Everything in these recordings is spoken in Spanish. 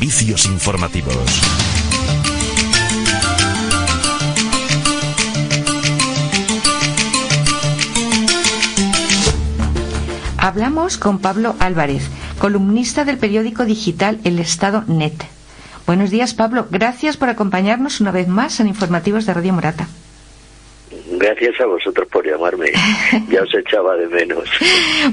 Servicios informativos. Hablamos con Pablo Álvarez, columnista del periódico digital El Estado.net. Buenos días, Pablo. Gracias por acompañarnos una vez más en Informativos de Radio Morata. Gracias a vosotros por llamarme. Ya os echaba de menos.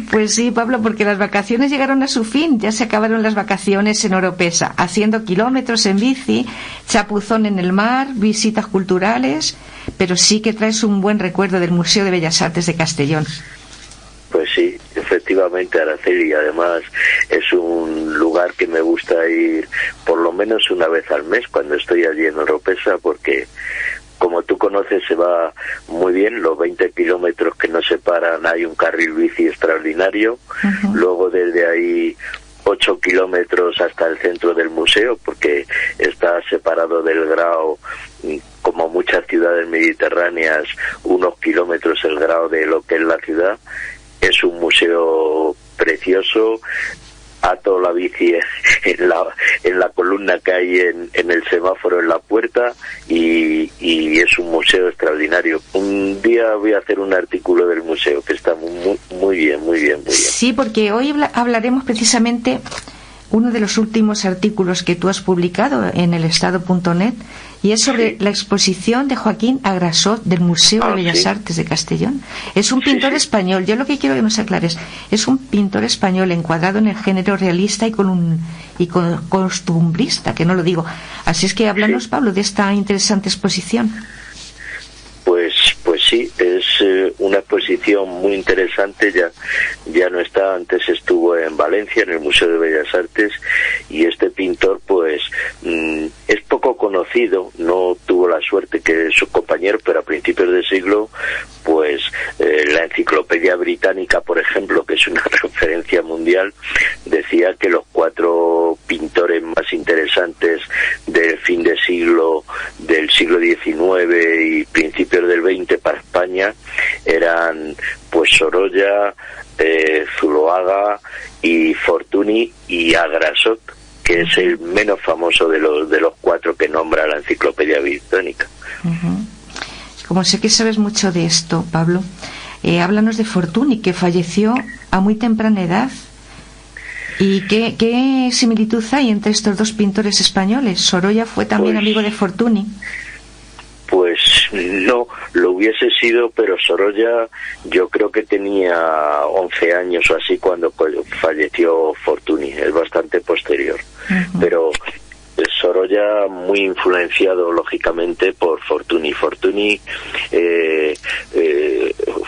Pues sí, Pablo, porque las vacaciones llegaron a su fin. Ya se acabaron las vacaciones en Oropesa, haciendo kilómetros en bici, chapuzón en el mar, visitas culturales, pero sí que traes un buen recuerdo del Museo de Bellas Artes de Castellón. Pues sí, efectivamente, Araceli, además es un lugar que me gusta ir por lo menos una vez al mes cuando estoy allí en Oropesa, porque como tú conoces se va muy bien, los 20 kilómetros que nos separan hay un carril bici extraordinario, luego desde ahí 8 kilómetros hasta el centro del museo, porque está separado del Grao, como muchas ciudades mediterráneas, unos kilómetros el Grao de lo que es la ciudad. Es un museo precioso. Ato la bici en la columna que hay en el semáforo en la puerta y es un museo extraordinario. Un día voy a hacer un artículo del museo que está muy bien. Sí, porque hoy hablaremos precisamente uno de los últimos artículos que tú has publicado en el Estado.net, y es sobre la exposición de Joaquín Agrasó del Museo de Bellas Artes de Castellón. Es un pintor español. Yo lo que quiero que nos aclares, es un pintor español encuadrado en el género realista y costumbrista, que no lo digo. Así es que háblanos, Pablo, de esta interesante exposición. Pues sí, es una exposición muy interesante. Ya no está, antes estuvo en Valencia, en el Museo de Bellas Artes, y este pintor pues es poco conocido, no tuvo la suerte que sus compañeros, pero a principios de siglo pues la Enciclopedia Británica, por ejemplo, que es una referencia mundial, decía que los 4 pintores más interesantes del fin de siglo, del siglo XIX y principios del XX para España eran pues Sorolla, Zuloaga y Fortuny y Agrasó, que es el menos famoso de los 4 que nombra la Enciclopedia Británica. Como sé que sabes mucho de esto, Pablo, háblanos de Fortuny, que falleció a muy temprana edad. ¿Y qué similitud hay entre estos dos pintores españoles? Sorolla fue también amigo de Fortuny. Pues no, lo hubiese sido, pero Sorolla yo creo que tenía 11 años o así cuando falleció Fortuny, es bastante posterior. Pero Sorolla muy influenciado lógicamente por Fortuny. Fortuny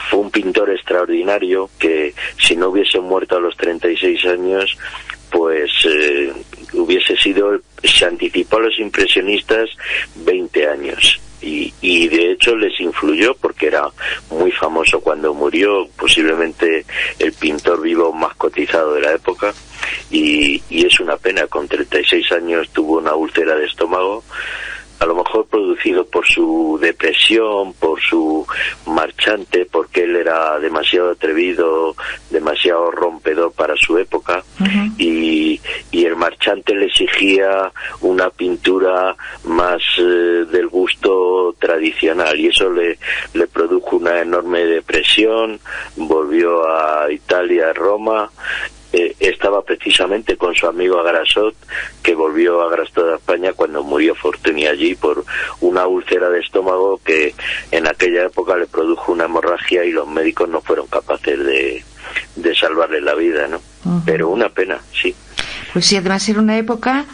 fue un pintor extraordinario que si no hubiese muerto a los 36 años pues se anticipó a los impresionistas 20 años. Y de hecho les influyó porque era muy famoso cuando murió, posiblemente el pintor vivo más cotizado de la época, y es una pena. Con 36 años tuvo una úlcera de estómago, a lo mejor producido por su depresión, por su marchante, porque él era demasiado atrevido, demasiado rompedor para su época, y el marchante le exigía una pintura más del gusto tradicional, y eso le produjo una enorme depresión. Volvió a Italia, a Roma. Estaba precisamente con su amigo Agrasó, que volvió a Agrasó de España cuando murió Fortuny allí por una úlcera de estómago que en aquella época le produjo una hemorragia y los médicos no fueron capaces de salvarle la vida, ¿no? Pero una pena, sí. Pues sí, además era una época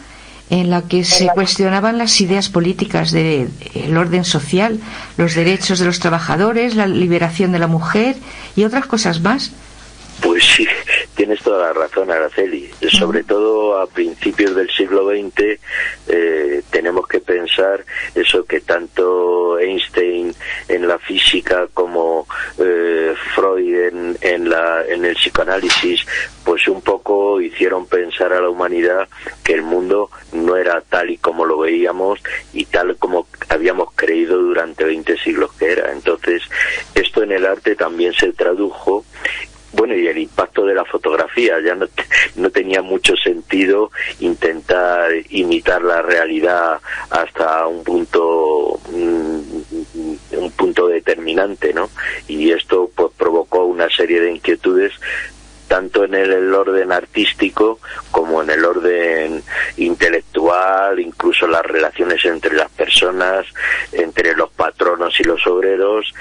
en la que se cuestionaban las ideas políticas del orden social, los derechos de los trabajadores, la liberación de la mujer y otras cosas más. Pues sí, tienes toda la razón, Araceli. Sobre todo a principios del siglo XX tenemos que pensar eso que tanto Einstein en la física como Freud en el psicoanálisis, pues un poco hicieron pensar a la humanidad que el mundo no era tal y como lo veíamos y tal como habíamos creído durante 20 siglos que era. Entonces, esto en el arte también se tradujo. bueno, y el impacto de la fotografía. Ya no tenía mucho sentido intentar imitar la realidad hasta un punto determinante, ¿no? Y esto pues provocó una serie de inquietudes tanto en el orden artístico como en el orden intelectual, incluso las relaciones entre las personas, entre los patronos y los obreros,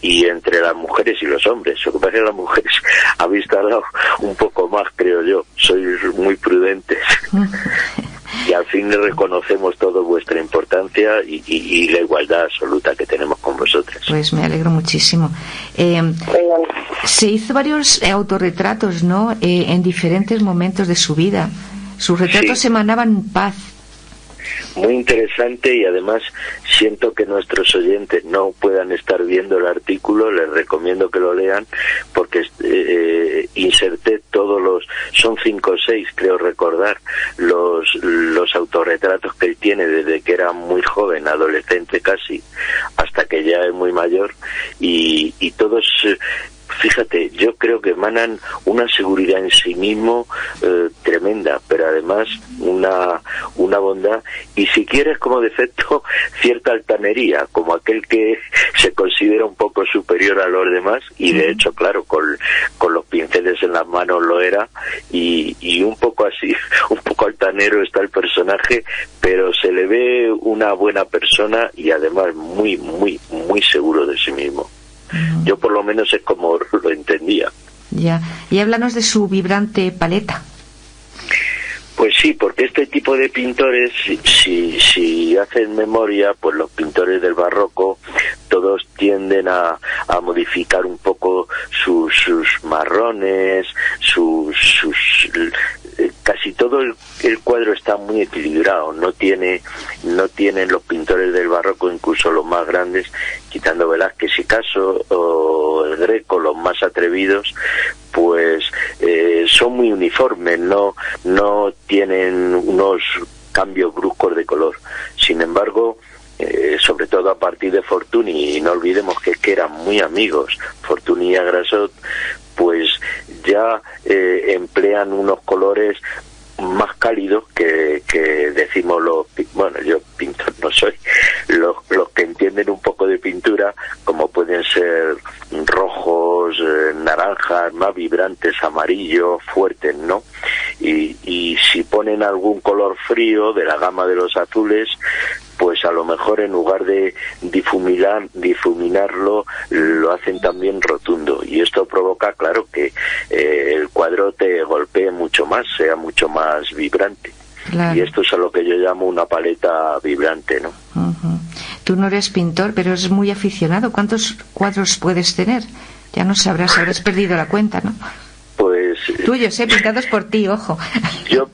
y entre las mujeres y los hombres. Lo que pasa es que las mujeres habéis tardado un poco más, creo yo. Sois muy prudentes. Y al fin le reconocemos todo vuestra importancia y la igualdad absoluta que tenemos con vosotras. Pues me alegro muchísimo. Se hizo varios autorretratos, ¿no? En diferentes momentos de su vida. Sus retratos Sí. emanaban paz. Muy interesante, y además siento que nuestros oyentes no puedan estar viendo el artículo. Les recomiendo que lo lean, porque inserté son 5 o 6, creo recordar, los autorretratos que él tiene desde que era muy joven, adolescente casi, hasta que ya es muy mayor, y todos... Fíjate, yo creo que emanan una seguridad en sí mismo tremenda, pero además una bondad, y si quieres como defecto, cierta altanería, como aquel que se considera un poco superior a los demás, y de hecho, claro, con los pinceles en las manos lo era, y un poco así, un poco altanero está el personaje, pero se le ve una buena persona y además muy, muy, muy seguro de sí mismo. Yo por lo menos es como lo entendía. Ya. Y háblanos de su vibrante paleta. Pues sí, porque este tipo de pintores, si hacen memoria, pues los pintores del barroco todos tienden a modificar un poco sus marrones, casi todo el cuadro está muy equilibrado. No tienen los pintores del barroco, incluso los más grandes, quitando Velázquez y Picasso o el Greco, los más atrevidos, pues son muy uniformes, no tienen unos cambios bruscos de color. Sin embargo, sobre todo a partir de Fortuny, y no olvidemos que eran muy amigos, Fortuny y Agrasot, pues ya emplean unos colores más cálidos que decimos bueno, yo pintor no soy, los que entienden un poco de pintura, como pueden ser rojos, naranjas, más vibrantes, amarillos, fuertes, ¿no? Y si ponen algún color frío de la gama de los azules, pues a lo mejor en lugar de difuminarlo, lo hacen también rotundo, y esto provoca, claro, que el cuadro te golpee mucho más, sea mucho más vibrante. Claro. Y esto es a lo que yo llamo una paleta vibrante, ¿no? Uh-huh. Tú no eres pintor, pero eres muy aficionado. ¿Cuántos cuadros puedes tener? Ya no sabrás, habrás perdido la cuenta, ¿no? Pues... Tuyos, pintados por ti, ojo. Yo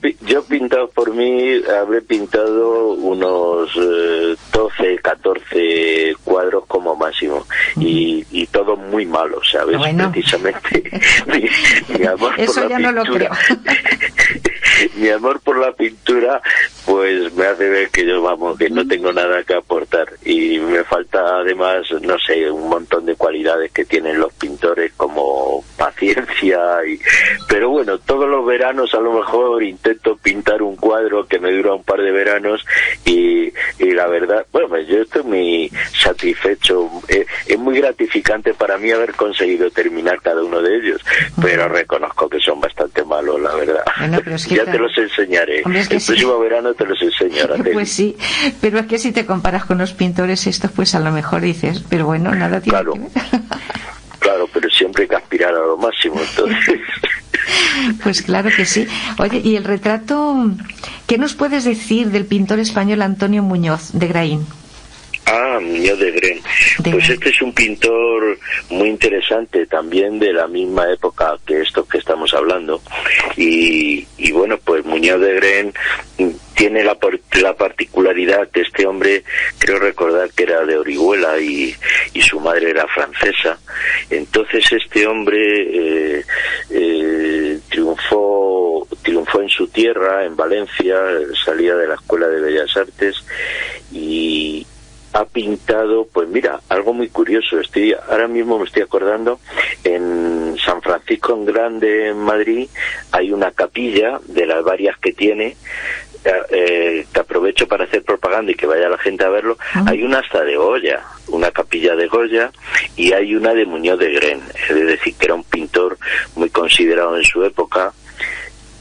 pintado por mí, habré pintado unos 12, 14 cuadros como máximo, y todos muy malos, ¿sabes? Bueno. Precisamente mi amor eso por ya la no pintura. Lo creo. Mi amor por la pintura pues me hace ver que yo, que no tengo nada que aportar, y me falta además, no sé, un montón de cualidades que tienen los pintores, como paciencia, pero bueno, todos los veranos a lo mejor intento pintar un cuadro que me dura un par de veranos, y la verdad, bueno, yo estoy muy satisfecho. Es muy gratificante para mí haber conseguido terminar cada uno de ellos, pero reconozco que son bastante malos, la verdad. Bueno, pero es que ya te los enseñaré. Hombre, es que el próximo verano te los enseñaré. Pues sí, pero es que si te comparas con los pintores estos, pues a lo mejor dices, pero bueno, nada tiene que ver. Claro, pero siempre hay que aspirar a lo máximo, entonces. Pues claro que sí. Oye, y el retrato, ¿qué nos puedes decir del pintor español Antonio Muñoz de Graín? Muñoz de Graín. Pues este es un pintor muy interesante, también de la misma época que estos que estamos hablando. Y bueno, pues Muñoz de Graín tiene la particularidad que este hombre, creo recordar que era de Orihuela y su madre era francesa. Entonces este hombre triunfó en su tierra, en Valencia, salía de la Escuela de Bellas Artes, y ha pintado, pues mira, algo muy curioso. Ahora mismo me estoy acordando, en San Francisco en Grande, en Madrid, hay una capilla de las varias que tiene, que aprovecho para hacer propaganda y que vaya la gente a verlo. Hay una hasta de Goya, una capilla de Goya, y hay una de Muñoz de Gren, es decir, que era un pintor muy considerado en su época,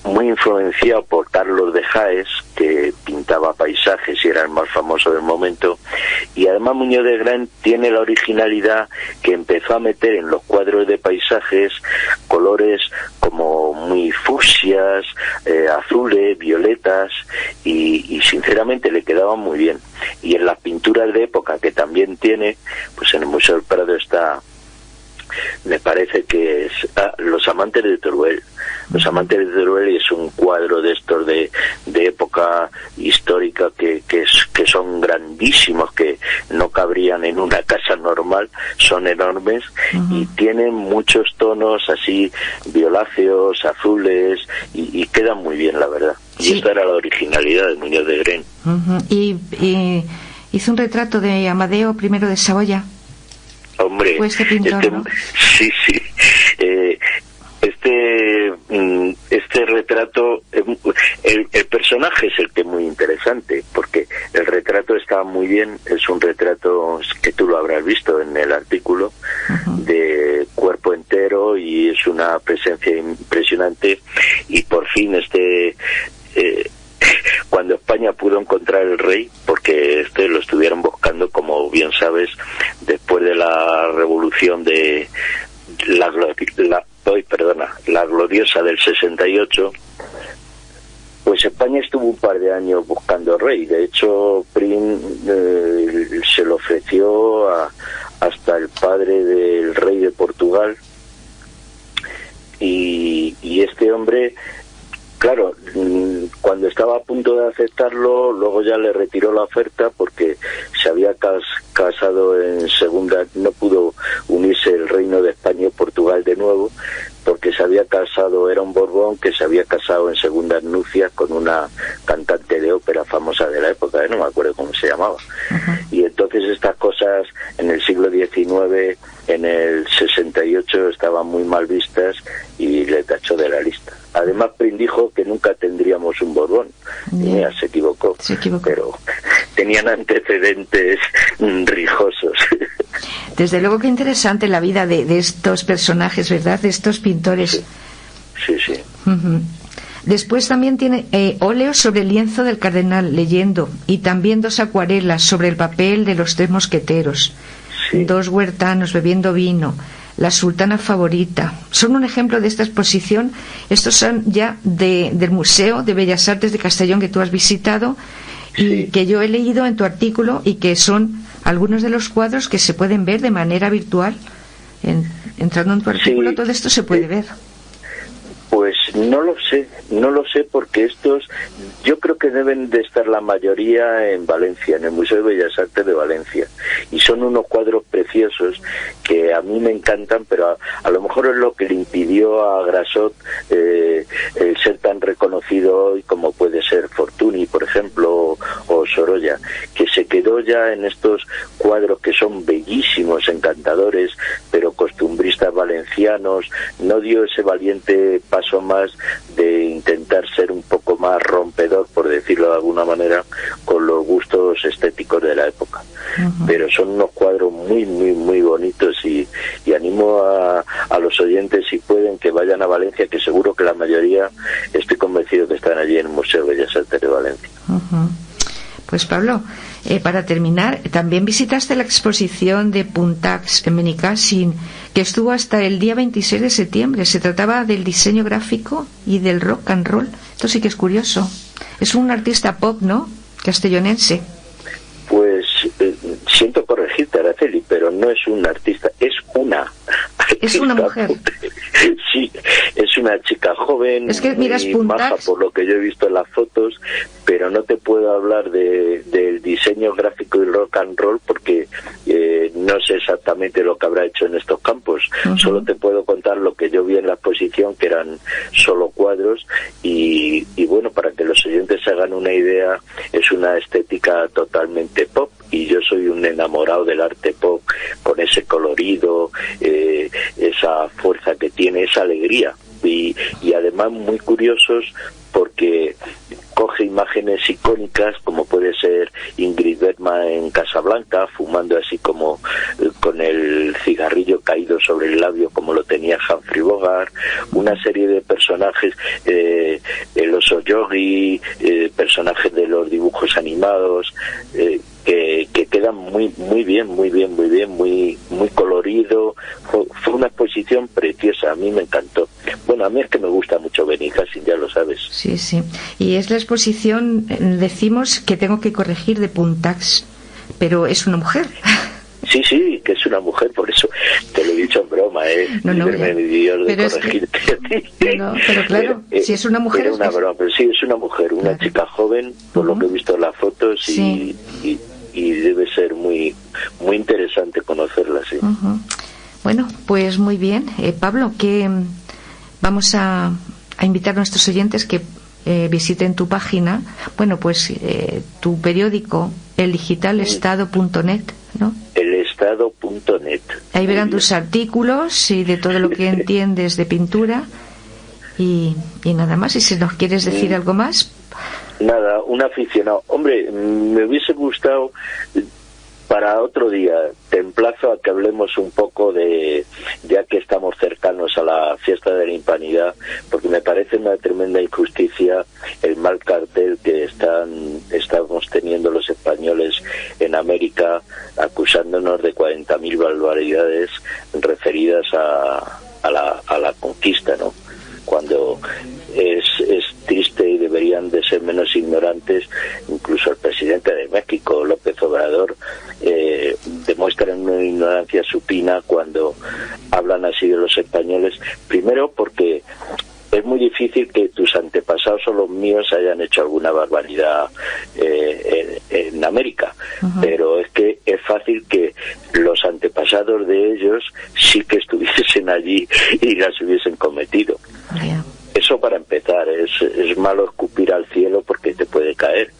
muy influenciado por Carlos de Jaes, que pintaba paisajes y era el más famoso del momento. Y además Muñoz de Gren tiene la originalidad que empezó a meter en los cuadros de paisajes colores como muy fucsias, azules, violetas, y sinceramente le quedaban muy bien. Y en las pinturas de época que también tiene, pues en el Museo del Prado está, me parece que es Los amantes de Teruel. Los amantes de Teruel es un cuadro de estos de época histórica que son grandísimos, que no cabrían en una casa normal, son enormes, y tienen muchos tonos así violáceos, azules, y quedan muy bien, la verdad. Sí. Y esta era la originalidad de Muñoz de Gren. Y hizo un retrato de Amadeo I de Saboya. Hombre, pues pintor, ¿no? Sí. Este retrato, el personaje es el que es muy interesante, porque el retrato está muy bien. Es un retrato que tú lo habrás visto en el artículo, de cuerpo entero, y es una presencia impresionante. Y por fin cuando España pudo encontrar el rey, porque lo estuvieron buscando, como bien sabes, después de la revolución de la gloriosa del 68, pues España estuvo un par de años buscando rey. De hecho, Prim se lo ofreció hasta el padre del rey de Portugal, y este hombre, claro, cuando estaba a punto de aceptarlo, luego ya le retiró la oferta porque se había casado en segunda, no pudo unirse el reino de España y Portugal de nuevo, porque se había casado, era un Borbón que se había casado en segundas nupcias con una cantante de ópera famosa de la época, no me acuerdo cómo se llamaba. Y entonces estas cosas en el siglo XIX, en el 68, estaban muy mal vistas y le tachó de la lista. Además, Prim dijo que nunca tendríamos un Borbón. Yeah. Se equivocó, pero tenían antecedentes rijosos. Desde luego que interesante la vida de estos personajes, ¿verdad? De estos pintores. Sí. Después también tiene óleos sobre el lienzo del cardenal, leyendo, y también 2 acuarelas sobre el papel de los 3 mosqueteros, 2 huertanos bebiendo vino, la sultana favorita. Son un ejemplo de esta exposición. Estos son ya del Museo de Bellas Artes de Castellón, que tú has visitado, y que yo he leído en tu artículo, y que son algunos de los cuadros que se pueden ver de manera virtual. Entrando en tu artículo, todo esto se puede ver. Pues no lo sé, porque estos yo creo que deben de estar la mayoría en Valencia, en el Museo de Bellas Artes de Valencia, y son unos cuadros preciosos que a mí me encantan, pero a lo mejor es lo que le impidió a Grassot el ser tan reconocido hoy como puede ser Fortuny, por ejemplo, o Sorolla, que se quedó ya en estos cuadros que son bellísimos, encantadores, pero costumbristas valencianos. No dio ese valiente paso más de intentar ser un poco más rompedor, por decirlo de alguna manera, con los gustos estéticos de la época. Pero son unos cuadros muy bonitos, y animo a los oyentes, si pueden, que vayan a Valencia, que seguro que la mayoría, estoy convencido que están allí en el Museo de Bellas Artes de Valencia. Pues Pablo, para terminar, también visitaste la exposición de Puntax en Benicàssim, que estuvo hasta el día 26 de septiembre. Se trataba del diseño gráfico y del rock and roll. Esto sí que es curioso. Es un artista pop, ¿no? Castellonense. Pues siento corregirte, Araceli, pero no es un artista, es una artista. Es una mujer. Sí, es Es una chica joven, es que, miras, muy maja por lo que yo he visto en las fotos, pero no te puedo hablar del diseño gráfico y rock and roll porque no sé exactamente lo que habrá hecho en estos campos. Solo te puedo contar lo que yo vi en la exposición, que eran solo cuadros, y bueno, para que los oyentes se hagan una idea, es una estética totalmente pop, y yo soy un enamorado del arte pop, con ese colorido, esa fuerza que tiene, esa alegría, y además muy curiosos porque coge imágenes icónicas como puede ser Ingrid Bergman en Casablanca, fumando así como con el cigarrillo caído sobre el labio como lo tenía Humphrey Bogart, una serie de personajes, el oso Yogi, personajes de los dibujos animados, que quedan muy bien, muy colorido. Fue una exposición preciosa, a mí me encantó. Bueno, a mí es que me gusta mucho Benicàssim, ya lo sabes. Sí, sí. Y es la exposición, decimos que tengo que corregir, de Puntax, pero es una mujer. Sí, que es una mujer, por eso te lo he dicho en broma, No, pero corregirte a ti. No, pero claro, si es una mujer... Era una broma, pero sí, es una mujer, una chica joven, por lo que he visto en las fotos, sí. y debe ser muy interesante conocerla, sí. Bueno, pues muy bien. Pablo, que vamos a invitar a nuestros oyentes que visiten tu página, bueno, pues tu periódico, el digital estado.net, ¿no? elestado.net. Ahí verán tus artículos y de todo lo que entiendes de pintura, y nada más. Y si nos quieres decir algo más. Nada, un aficionado. Hombre, me hubiese gustado para otro día, te emplazo a que hablemos un poco de, ya que estamos cercanos a la fiesta de la Hispanidad, porque me parece una tremenda injusticia el mal cartel que estamos teniendo los españoles en América, acusándonos de 40.000 barbaridades referidas a la conquista, ¿no? Cuando es triste y deberían de ser menos ignorantes. Incluso el presidente de México, López Obrador, demuestran una ignorancia supina cuando hablan así de los españoles. Primero porque es muy difícil que tus antepasados o los míos hayan hecho alguna barbaridad en América, pero es que es fácil que los antepasados de ellos sí que estuviesen allí y las hubiesen cometido. Eso para empezar. Es malo escupir al cielo porque te puede caer.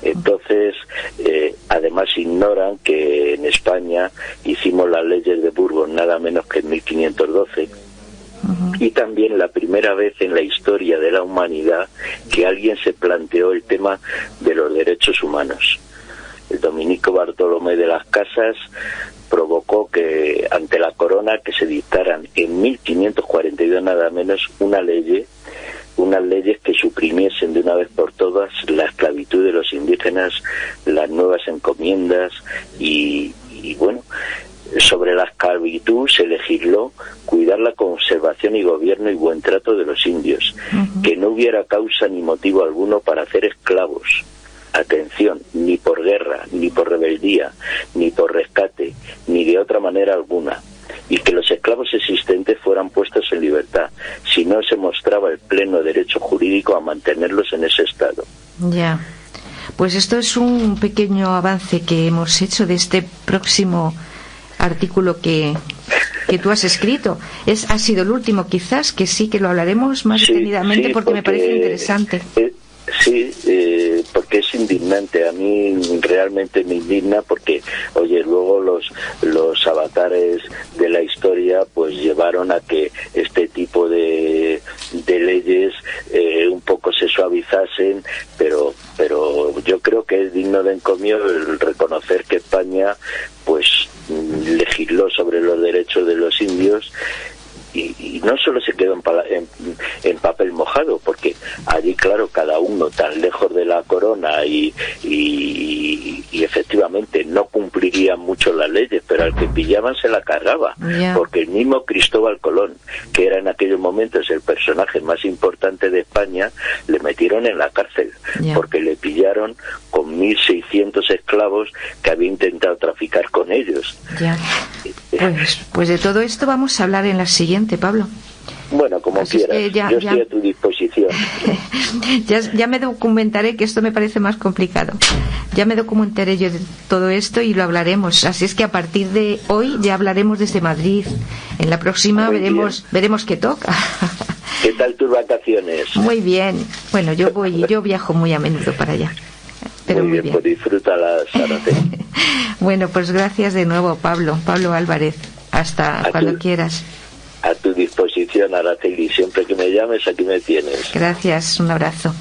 Entonces, además ignoran que en España hicimos las leyes de Burgos nada menos que en 1512, y también la primera vez en la historia de la humanidad que alguien se planteó el tema de los derechos humanos. El dominico Bartolomé de las Casas provocó que ante la corona que se dictaran en 1542 nada menos unas leyes que suprimiesen de una vez por todas la esclavitud de los indígenas, las nuevas encomiendas y bueno, sobre la esclavitud se legisló cuidar la conservación y gobierno y buen trato de los indios, que no hubiera causa ni motivo alguno para hacer esclavos. Atención, ni por guerra, ni por rebeldía, ni por rescate, ni de otra manera alguna, y que los esclavos existentes fueran puestos en libertad, si no se mostraba el pleno derecho jurídico a mantenerlos en ese estado. Ya, pues esto es un pequeño avance que hemos hecho de este próximo artículo que tú has escrito. Ha sido el último, quizás, que sí que lo hablaremos más detenidamente, porque me parece interesante. Porque es indignante. A mí realmente me indigna porque, oye, luego los avatares de la historia pues llevaron a que este tipo de leyes un poco se suavizasen, pero yo creo que es digno de encomio el reconocer que España pues legisló sobre los derechos de los indios. Y no solo se quedó en papel mojado, porque allí, claro, cada uno tan lejos de la corona y efectivamente no cumpliría mucho las leyes, pero al que pillaban se la cargaba, porque el mismo Cristóbal Colón, que era en aquellos momentos el personaje más importante de España, le metieron en la cárcel, porque le pillaron con 1.600 esclavos que había intentado traficar con ellos. Pues de todo esto vamos a hablar en la siguiente, Pablo. Bueno, como Así quieras, es que yo estoy a tu disposición. ya me documentaré, que esto me parece más complicado. Ya me documentaré yo de todo esto y lo hablaremos. Así es que a partir de hoy ya hablaremos desde Madrid. En la próxima veremos qué toca. ¿Qué tal tus vacaciones? Muy bien. Bueno, yo viajo muy a menudo para allá. Pero muy bien. Pues disfrútalas, Araceli. Bueno, pues gracias de nuevo, Pablo Álvarez. Hasta cuando quieras. A tu disposición, Araceli. Siempre que me llames, aquí me tienes. Gracias, un abrazo.